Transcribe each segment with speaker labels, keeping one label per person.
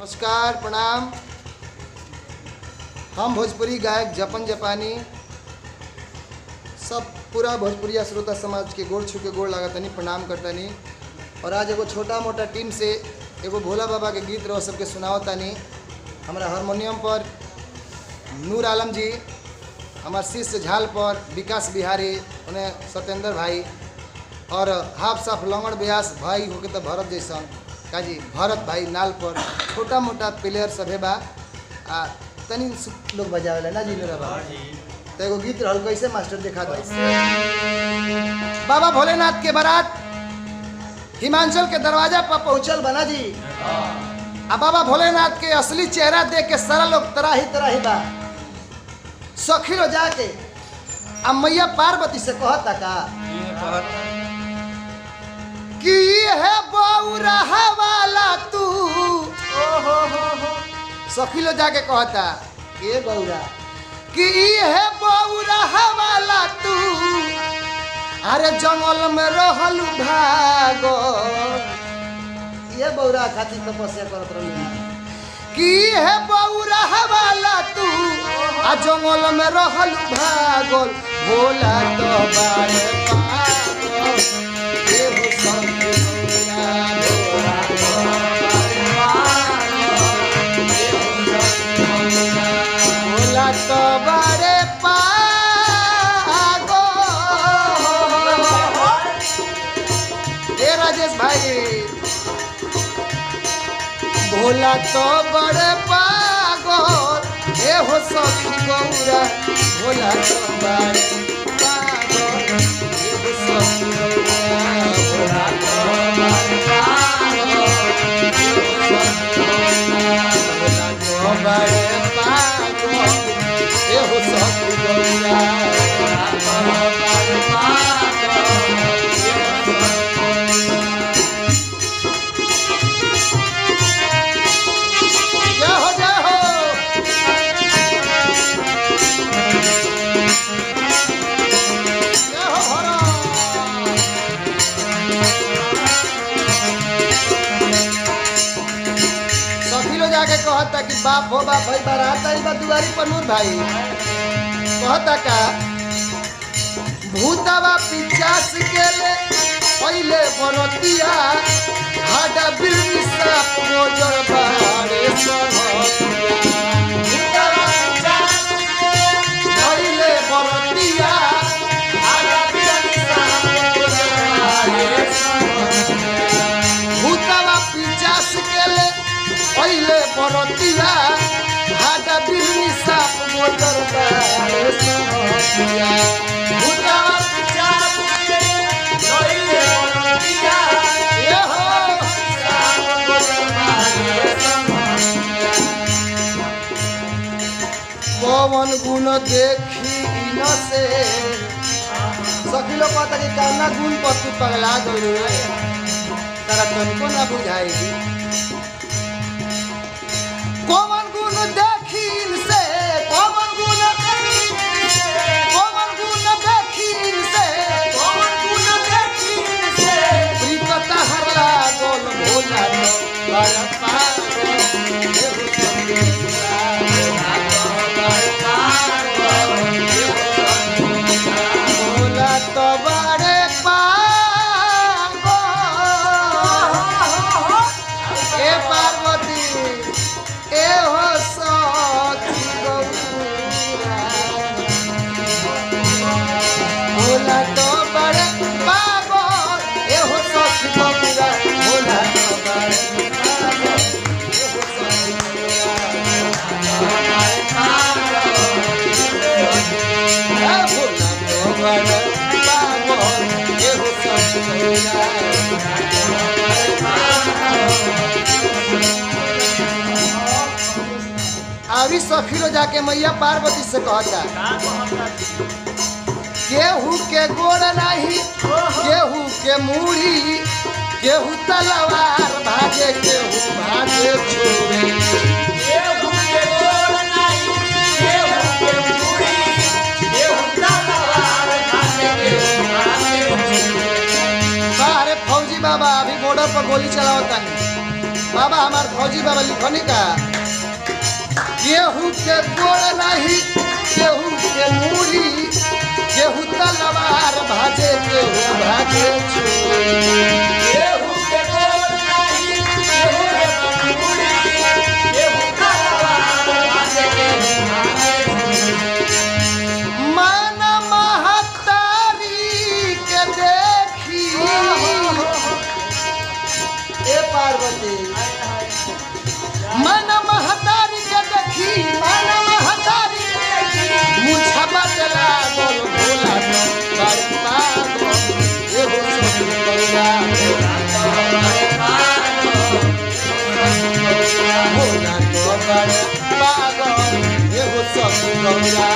Speaker 1: नमस्कार प्रणाम। हम भोजपुरी गायक जपन जापानी सब पूरा भोजपुरिया श्रोता समाज के गोड़ छू के गोड़ लागतनी प्रणाम करतनी। और आज एगो छोटा मोटा टीम से एगो भोला बाबा के गीत रह सबके सुनावतानी। हमारा हारमोनियम पर नूर आलम जी, हमार शिष्य झाल पर विकास बिहारी, उन्हें सत्येंद्र भाई, और हाफ साफ लंगड़ ब्यास भाई होके तो भरत जैसन काजी भरत भाई नाल पर छोटा मोटा प्लेयर सभे बा। तनी लोग बजावेला ना जी मेरा बाबा। तो एगो गीत रहल कैसे मास्टर देखा दो। बाबा भोलेनाथ के बारात हिमांचल के दरवाजा पर पहुंचल बना जी। अब बाबा भोलेनाथ के असली चेहरा देख के सारा लोग तराही बा। सखी लो जाके अब मैया पार्वती से कहता का कि है बौरा वाला तू। सखी लो जाके कहता ये बौरा कि है बौरा वाला तू, अरे जंगल में रहल भागो। ये बौरा खातिर तपस्या करत रही कि है बौरा वाला तू, आ जंगल में रहल भागल। भोला तो बारे पागल, देव संग भोला तो बारे पागल। ए राजेश भाई, भोला तो बड़े पागल, हे हो सखी गौरा। भोला तो बड़े पागल, हे हो सखी गौरा। भोला तो बड़े पागल, हे हो सखी गौरा। भोला तो बड़े पागल, हे हो सखी गौरा। भोला तो बड़े पागल, हे हो सखी कहता कि बाप हो बाप भाई बारात आई बा दुआरी पर नूर भाई। कहता का भूतवा पिचास के ले पहले बनतिया, हाडा बिरनी साप मोजर बारे सहतिया। भूतवा पिचास के पहले बनतिया, हाडा बिरनी साप मोजर बारे सहतिया। भूतवा पिचास के ले पहले बरतिया, हाडा बिरनी साप मोटर बारे सहतिया। भूतवा पिचास के पहले बरतिया, ये हो साप मोटर बारे सहतिया। पवन गुण देखी इन से सखी लोग कहता कि काना गुण पर तू पगला गई, तारा तनिको ना बुझाएगी। पवन गुण देखीन से, पवन गुण देखीन से, पवन गुण देखीन से, प्रीतता हरला गोल भोला तो बड़ पागल, हे हो सखी गौरा। भोला तो बड़ पागल, हे हो सखी गौरा। भोला तो बड़े पागल, ए पार्वती ए हो सखी गौरा। भोला तो बड़े पागल, ए हो सखी गौरा। भोला तो बड़े पागल, ए हो सखी गौरा। भोला तो बड़े पागल, भोला तो बड़े पागल, ए हो सखी गौरा। अभी सखी लो जाके मैया पार्वती से कहता केहू के गोड़ नहीं, केहू के मूड़ी, केहू तलवार भाजे, केहू भाजे छोड़े। केहू के गोड़ नहीं, केहू के मूड़ी, केहू तलवार भाजे, केहू भाजे छोड़े। बाहर फौजी बाबा अभी बॉर्डर पर गोली चलावता नहीं। बाबा हमार फौजी बाबा लिखनी का केहू के गोड़ नहीं केहू के मूड़ी केहू तलवार भाजे केहू भाजे छुरी
Speaker 2: केहू के गोड़ नहीं केहू के मूड़ी केहू तलवार भाजे केहू भाजे
Speaker 1: मन महतारी के देखी ए पार्वती मन महतारी के देखी मन महतारी मुझा बदला बोल भोला तो बड़ पागल एगो सब गौरा भोला तो बड़ पागल एगो सब गौरा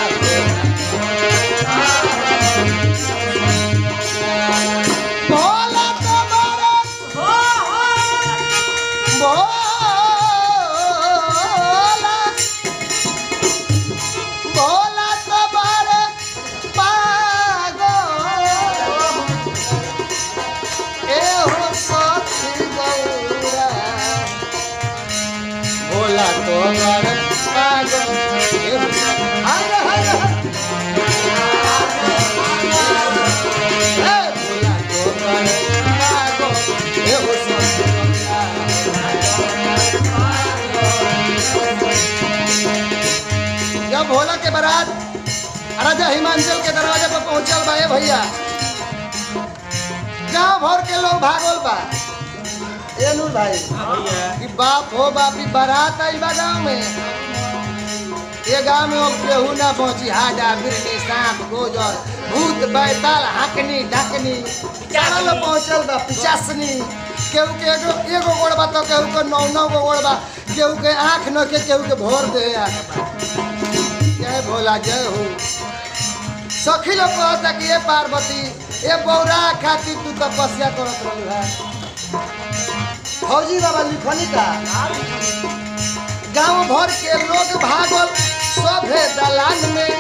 Speaker 1: भोला तो बड़ भोला तो बड़ पागल एहो सखी गौरा भोला तो बड़ पागल एहो हर हर भोला तो बड़ पागल एहो सखी जब भोला के बारात राजा हिमांचल के दरवाजे पर पहुंचल बा ए भैया गांव भर के लोग भागल बा ए नूर भाई कि बाप हो बापी बारात आई बा गांव में ये गांव में अब केहू ना पहुंची हाडा बिरनी सांप गोजर भूत बैताल हाकनी डाकनी चारों लोग पहुंचल बा पिचासनी केहू के एगो गोड़ बा तो केहू के 9 गो गोड़ बा केहू के आँख न के केहू के भोर दे जय भोला जय हो सखी लोग कहता कि ये पार्वती ये बौरा खातिर तू तपस्या करत रहू है फौजी बाबा लिखनी का गांव भर के लोग भागल सभे दलान में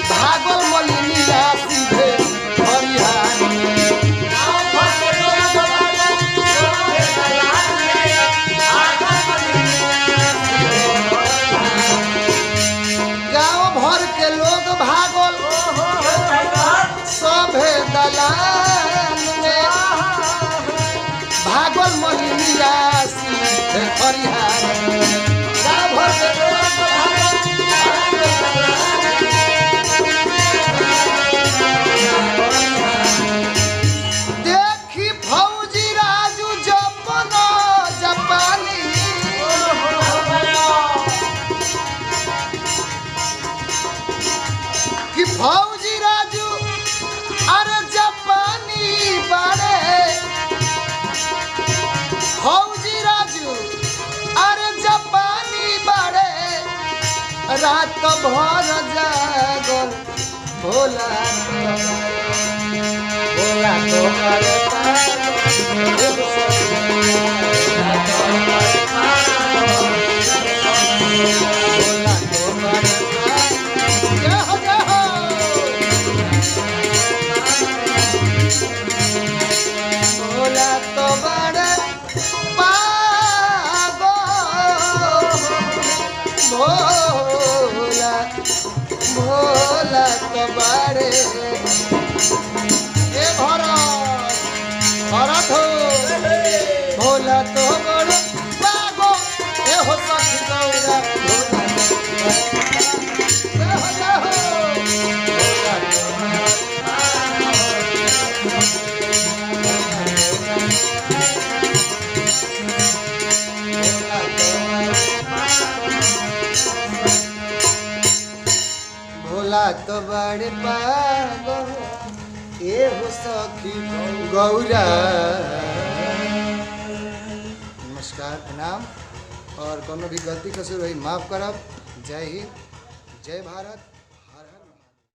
Speaker 1: भागल मलिनिया सीधे हरिहान में
Speaker 2: गाँव भर के लोग भागल सभे दलान में भागल मलिनिया सीधे
Speaker 1: गांव भर के लोग भागल सभे दलान में भागल मलिनिया सीधे हरिहान में गांव भर के लोग देखी फौजी राजू जपन जापानी कि फौजी राजू अरे जापानी बारे फौजी राजू अरे जापानी बारे रात भर जागल भोला भोला तो बड़ भोला तो बड़ जय हो जय हो भोला तो बड़ पागल भोला भोला तो बड़े ए भरत हो भोला तो बड़ पागल ए हो सखी गौरा भोला जय हो जय हो भोला तो भोला तो बड़े पागल ए हो सखी गौरा। नमस्कार प्रणाम और कोनो भी गलती कसूर हुई माफ करब। जय हिंद जय भारत।